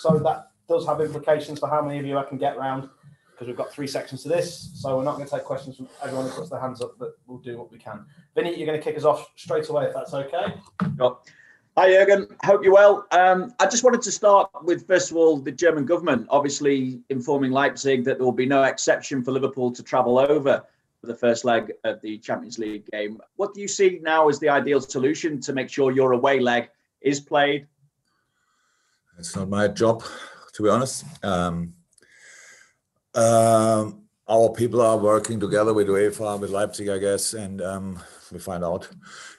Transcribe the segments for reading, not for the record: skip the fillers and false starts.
So that does have implications for how many of you I can get round, because we've got 3 sections to this. So we're not going to take questions from everyone who puts their hands up, but we'll do what we can. Vinny, you're going to kick us off straight away, if that's okay. Sure. Hi, Jurgen. Hope you're well. I just wanted to start with, first of all, the German government obviously informing Leipzig that there will be no exception for Liverpool to travel over for the first leg of the Champions League game. What do you see now as the ideal solution to make sure your away leg is played? It's not my job, to be honest. Our people are working together with UEFA, with Leipzig, I guess, and we find out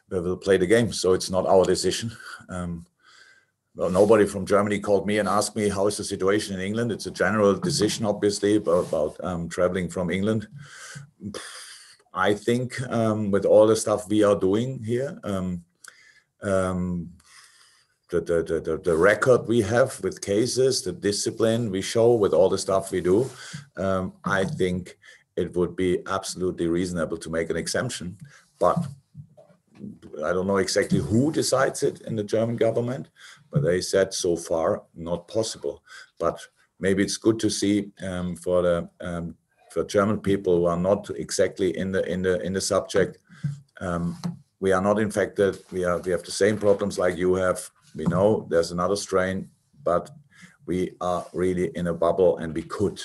where we'll play the game. So it's not our decision. Well, nobody from Germany called me and asked me how is the situation in England. It's a general decision, obviously, about traveling from England. I think with all the stuff we are doing here, the record we have with cases, the discipline we show with all the stuff we do, I think it would be absolutely reasonable to make an exemption. But I don't know exactly who decides it in the German government, but they said so far not possible. But maybe it's good to see for German people who are not exactly in the subject. We are not infected. We have the same problems like you have. We know there's another strain, but we are really in a bubble, and we could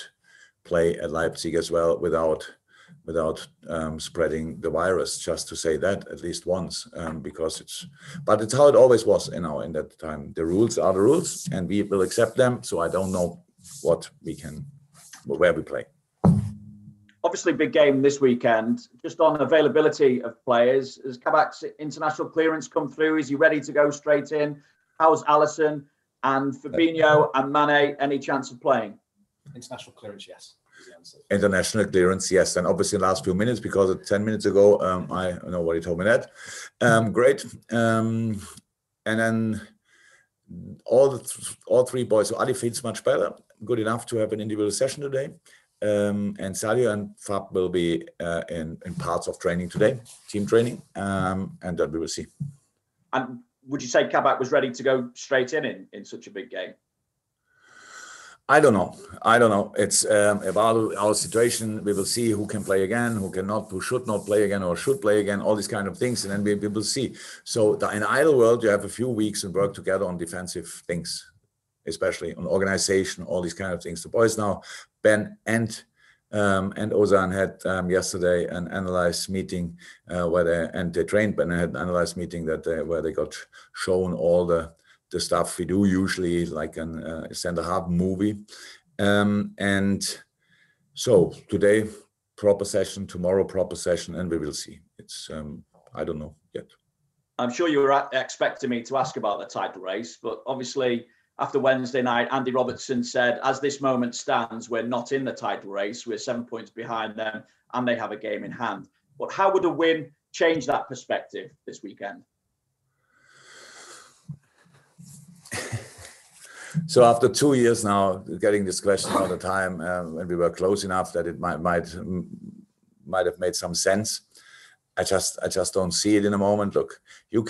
play at Leipzig as well without spreading the virus. Just to say that at least once, because it's how it always was in that time. The rules are the rules, and we will accept them. So I don't know where we play. Obviously, big game this weekend. Just on availability of players, has Kabak's international clearance come through? Is he ready to go straight in? How's Alisson and Fabinho and Mane? Any chance of playing? International clearance, yes. International clearance, yes. And obviously, last few minutes, because 10 minutes ago, I know what he told me that. Great. And then all 3 boys. So Ali feels much better, good enough to have an individual session today. And Sadio and Fab will be in parts of training today, team training, and that we will see. And would you say Kabak was ready to go straight in such a big game? I don't know. It's about our situation. We will see who can play again, who cannot, who should not play again, or should play again, all these kind of things. And then we will see. So in an ideal world, you have a few weeks and work together on defensive things, especially on organization, all these kind of things. The boys now, Ben and Ozan had yesterday an analyze meeting where they trained, but they had an analyze meeting where they got shown all the stuff we do usually, like a center half movie. And so today, proper session, tomorrow, proper session, and we will see. It's, I don't know yet. I'm sure you were expecting me to ask about the title race, but obviously after Wednesday night, Andy Robertson said, as this moment stands, we're not in the title race. We're 7 points behind them and they have a game in hand. But how would a win change that perspective this weekend? So after 2 years now, getting this question all the time, when we were close enough that it might have made some sense. I just don't see it in a moment. Look, you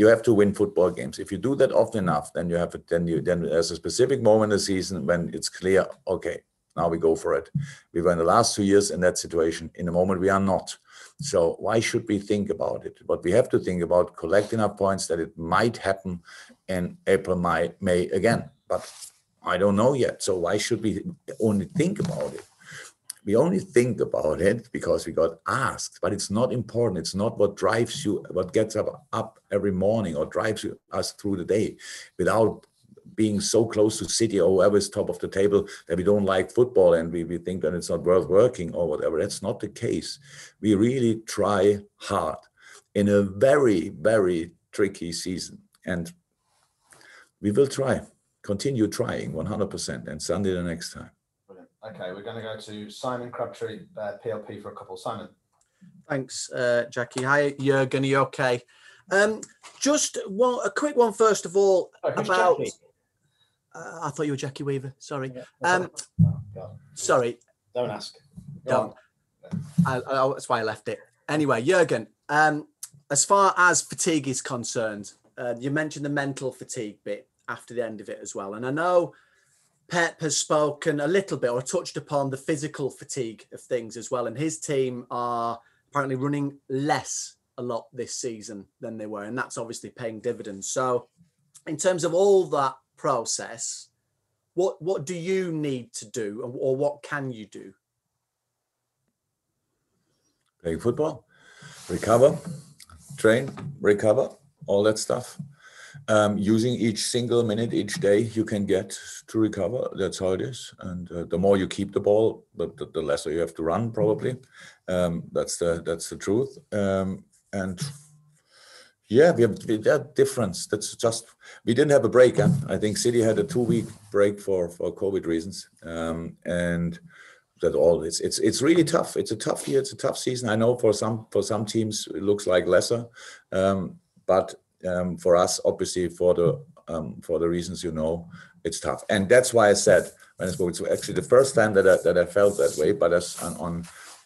have to win football games. If you do that often enough, then there's a specific moment in the season when it's clear, okay, now we go for it. We were in the last 2 years in that situation. In the moment, we are not. So why should we think about it? But we have to think about collecting enough points that it might happen in April, May again. But I don't know yet. So why should we only think about it? We only think about it because we got asked, but it's not important. It's not what drives you, what gets up every morning or drives us through the day, without being so close to City or whoever is top of the table that we don't like football and we think that it's not worth working or whatever. That's not the case. We really try hard in a very, very tricky season. And we will continue trying 100%, and Sunday the next time. Okay, we're going to go to Simon Crabtree, PLP, for a couple. Simon. Thanks, Jackie. Hi, Jurgen. Are you okay? Just a quick one, first of all, about... Jackie? I thought you were Jackie Weaver. Sorry. Yeah, sorry. Don't ask. Don't. That's why I left it. Anyway, Jurgen, as far as fatigue is concerned, you mentioned the mental fatigue bit after the end of it as well. And I know Pep has spoken a little bit or touched upon the physical fatigue of things as well. And his team are apparently running less a lot this season than they were. And that's obviously paying dividends. So in terms of all that process, what do you need to do, or what can you do? Playing football, recover, train, recover, all that stuff. Using each single minute each day you can get to recover. That's how it is. And the more you keep the ball, the lesser you have to run, probably. That's the truth. And yeah, we have that difference. That's just, we didn't have a break. Huh? I think City had a 2-week break for COVID reasons. And that all it's really tough. It's a tough year. It's a tough season. I know for some teams it looks like lesser, but for us, obviously, for the reasons you know, it's tough. And that's why I said when I spoke, it's actually the first time that I felt that way. But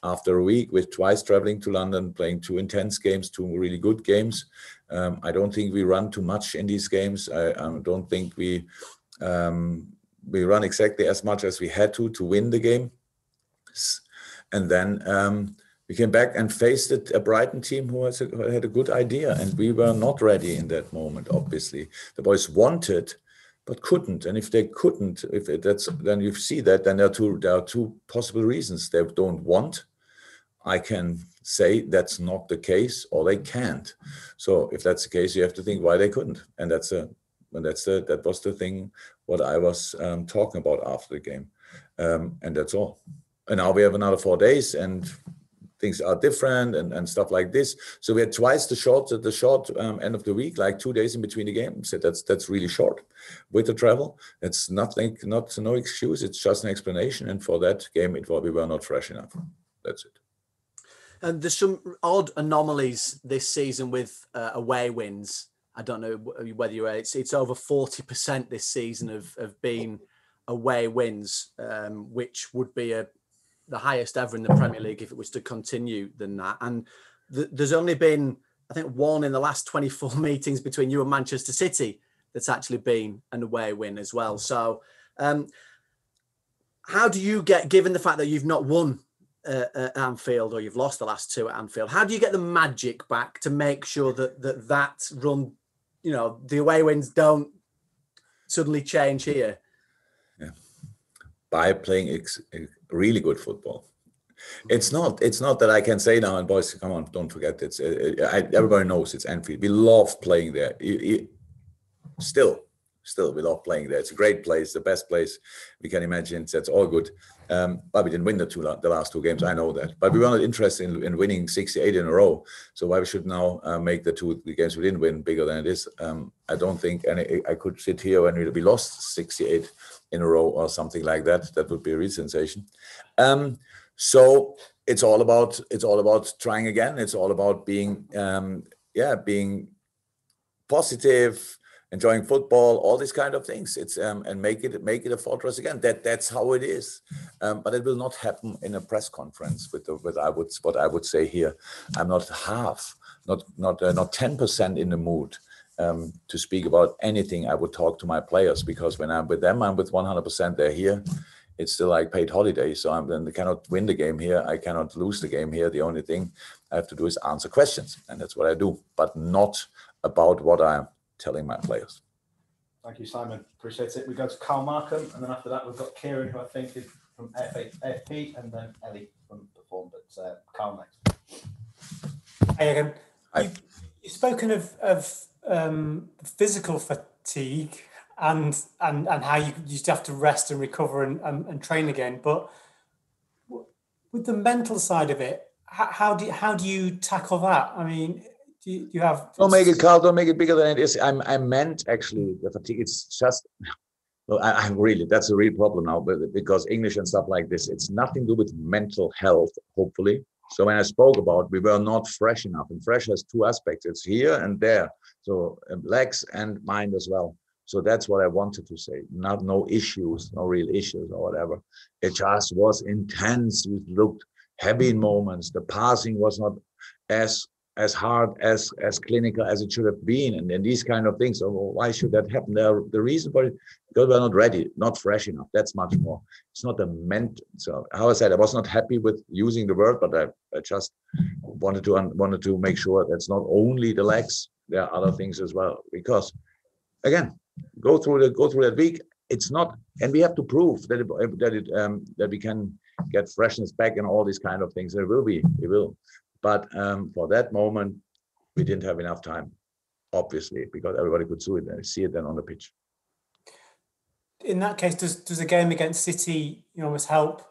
after a week with twice traveling to London, playing 2 intense games, 2 really good games, I don't think we run too much in these games. I don't think we run exactly as much as we had to win the game. And then we came back and faced a Brighton team who had a good idea, and we were not ready in that moment. Obviously, the boys wanted, but couldn't. And if they couldn't, then you see that. Then there are two possible reasons. They don't want. I can say that's not the case, or they can't. So if that's the case, you have to think why they couldn't. And that was the thing what I was talking about after the game, and that's all. And now we have another 4 days, and things are different and stuff like this. So we had twice the short end of the week, like 2 days in between the games. So that's really short with the travel. It's no excuse. It's just an explanation. And for that game, we were not fresh enough. That's it. And there's some odd anomalies this season with away wins. I don't know whether you're. It's over 40% this season of being away wins, which would be the highest ever in the Premier League if it was to continue than that. And there's only been, I think, one in the last 24 meetings between you and Manchester City that's actually been an away win as well. So how do you given the fact that you've not won at Anfield, or you've lost the last 2 at Anfield, how do you get the magic back to make sure that run, the away wins don't suddenly change here? Yeah. By playing really good football. It's not that I can say now, and boys, come on, don't forget, everybody knows it's Anfield. We love playing there. Still, we love playing there. It's a great place, the best place we can imagine. That's all good. But we didn't win the last 2 games. I know that. But we were not interested in winning 68 in a row. So why we should now make the 2 games we didn't win bigger than it is? I don't think I could sit here when we lost 68 in a row or something like that. That would be a real sensation. So it's all about trying again. It's all about being positive, enjoying football, all these kind of things. It's and make it a fortress again. That's how it is. But it will not happen in a press conference with what I would say here. I'm not 10% in the mood to speak about anything. I would talk to my players, because when I'm with them, I'm with 100%. They're here. It's still like paid holiday. So I cannot win the game here. I cannot lose the game here. The only thing I have to do is answer questions, and that's what I do, but not about what I'm telling my players. Thank you, Simon. Appreciate it. We go to Carl Markham, and then after that we've got Kieran, who I think is from AFP, and then Ellie from Perform. But Carl next. Hey again. Hi. You've spoken of physical fatigue and how you just have to rest and recover and train again. But with the mental side of it, how do you tackle that? I mean, do you have? Don't make it, Carl. Don't make it bigger than it is. I meant actually the fatigue. It's just. Well, I'm really, that's a real problem now, but because English and stuff like this, it's nothing to do with mental health, hopefully. So when I spoke about, we were not fresh enough, and fresh has 2 aspects. It's here and there. So legs and mind as well. So that's what I wanted to say. No issues, no real issues or whatever. It just was intense. We looked heavy in moments. The passing was not as as hard, as clinical as it should have been, and these kind of things. So why should that happen? The reason for it, because we're not ready, not fresh enough. That's much more. It's not a so how I said, I was not happy with using the word, but I just wanted to make sure that's not only the legs. There are other things as well. Because again, go through that week. It's not, and we have to prove that we can get freshness back and all these kind of things. It will. But for that moment, we didn't have enough time, obviously, because everybody could see it then on the pitch. In that case, does a game against City, almost help,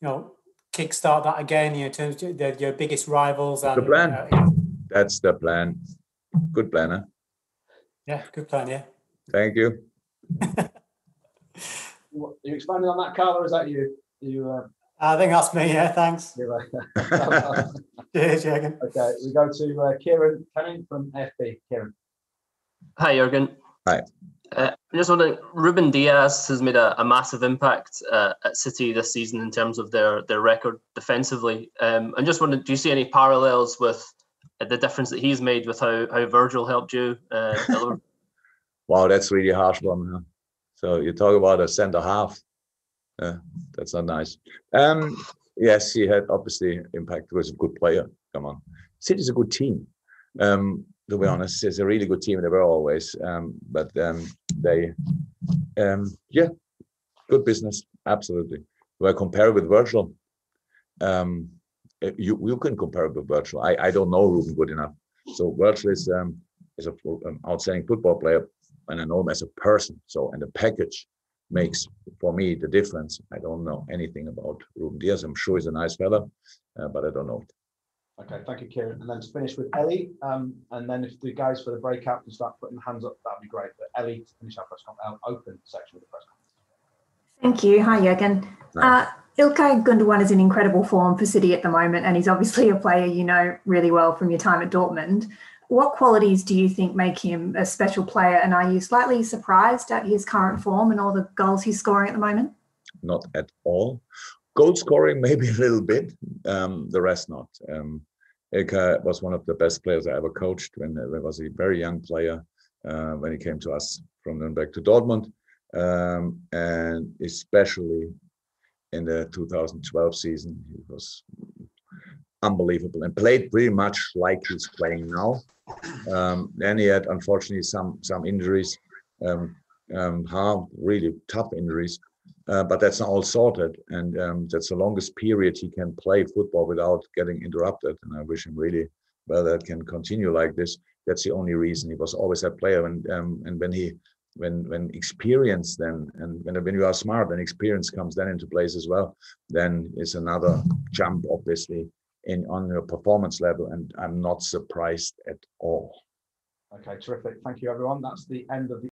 kickstart that again? In terms of your biggest rivals. And the plan. That's the plan. Good plan, huh? Yeah, good plan. Yeah. Thank you. Are you expanding on that, Carl, or is that you? I think that's me. Yeah, thanks. Cheers, Jurgen. Okay, we go to Kieran Canning from FB. Kieran. Hi, Jurgen. Hi. I'm just wondering, Ruben Diaz has made a massive impact at City this season in terms of their record defensively. I'm just wondering, do you see any parallels with the difference that he's made with how Virgil helped you? Wow, that's really harsh one. Huh? So you talk about a centre half. That's not nice. Yes, he had obviously impact. He was a good player. Come on, City's a good team. To be honest, it's a really good team. They were always, but they, good business. Absolutely. Do I compare it with Virgil? You can compare it with Virgil. I don't know Ruben good enough. So Virgil is an outstanding football player, and I know him as a person. So, and the package makes for me the difference. I don't know anything about Ruben Diaz. I'm sure he's a nice fella, but I don't know. Okay, thank you, Kieran. And then to finish with Ellie, and then if the guys for the breakout can start putting hands up, that'd be great. But Ellie, to finish our press conference, open section of the press conference. Thank you. Hi, Jurgen. Nice. Ilkay Gundogan is in incredible form for City at the moment, and he's obviously a player you know really well from your time at Dortmund. What qualities do you think make him a special player, and are you slightly surprised at his current form and all the goals he's scoring at the moment? Not at all. Goal scoring, maybe a little bit. The rest not. Ilkay was one of the best players I ever coached when I was a very young player, when he came to us from Nuremberg to Dortmund, and especially in the 2012 season, he was unbelievable and played pretty much like he's playing now. Then he had, unfortunately, some injuries, really tough injuries. But that's not all sorted, and that's the longest period he can play football without getting interrupted. And I wish him really well that can continue like this. That's the only reason. He was always that player, and when experience then, and when you are smart and experience comes then into place as well, then it's another jump, obviously, on your performance level. And I'm not surprised at all. Okay, terrific. Thank you, everyone. That's the end of the